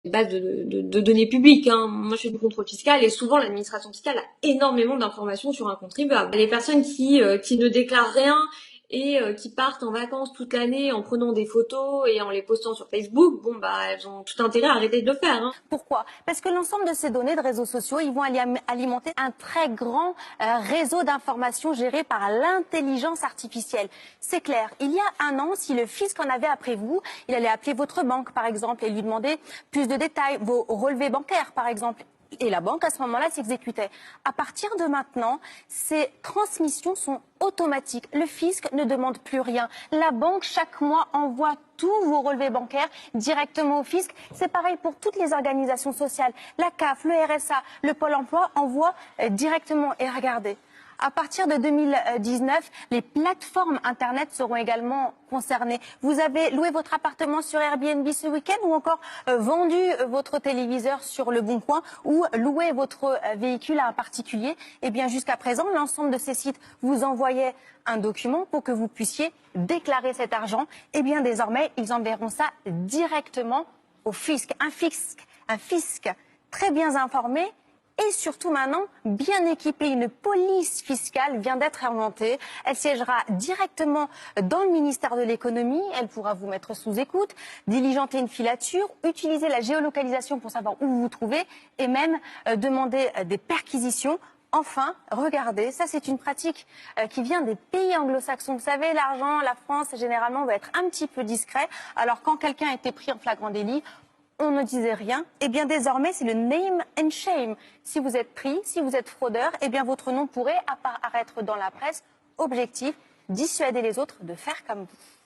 bases de données publiques, hein. Moi, je fais du contrôle fiscal et souvent l'administration fiscale a énormément d'informations sur un contribuable. Les personnes qui ne déclarent rien et qui partent en vacances toute l'année en prenant des photos et en les postant sur Facebook, bon bah elles ont tout intérêt à arrêter de le faire, hein. Pourquoi? Parce que l'ensemble de ces données de réseaux sociaux, ils vont alimenter un très grand réseau d'informations géré par l'intelligence artificielle. C'est clair, il y a un an, si le fisc en avait après vous, il allait appeler votre banque par exemple et lui demander plus de détails, vos relevés bancaires par exemple. Et la banque, à ce moment-là, s'exécutait. À partir de maintenant, ces transmissions sont automatiques. Le fisc ne demande plus rien. La banque, chaque mois, envoie tous vos relevés bancaires directement au fisc. C'est pareil pour toutes les organisations sociales. La CAF, le RSA, le Pôle emploi envoient directement. Et regardez, à partir de 2019, les plateformes Internet seront également concernées. Vous avez loué votre appartement sur Airbnb ce week-end ou encore vendu votre téléviseur sur Le Bon Coin ou loué votre véhicule à un particulier. Eh bien, jusqu'à présent, l'ensemble de ces sites vous envoyaient un document pour que vous puissiez déclarer cet argent. Eh bien, désormais, ils enverront ça directement au fisc. Un fisc très bien informé. Et surtout maintenant, bien équipée, une police fiscale vient d'être inventée. Elle siégera directement dans le ministère de l'économie. Elle pourra vous mettre sous écoute, diligenter une filature, utiliser la géolocalisation pour savoir où vous vous trouvez et même demander des perquisitions. Enfin, regardez, ça c'est une pratique qui vient des pays anglo-saxons. Vous savez, l'argent, la France, généralement, va être un petit peu discret. Alors quand quelqu'un a été pris en flagrant délit, on ne disait rien. Eh bien, désormais, c'est le name and shame. Si vous êtes pris, si vous êtes fraudeur, eh bien, votre nom pourrait apparaître dans la presse. Objectif, dissuader les autres de faire comme vous.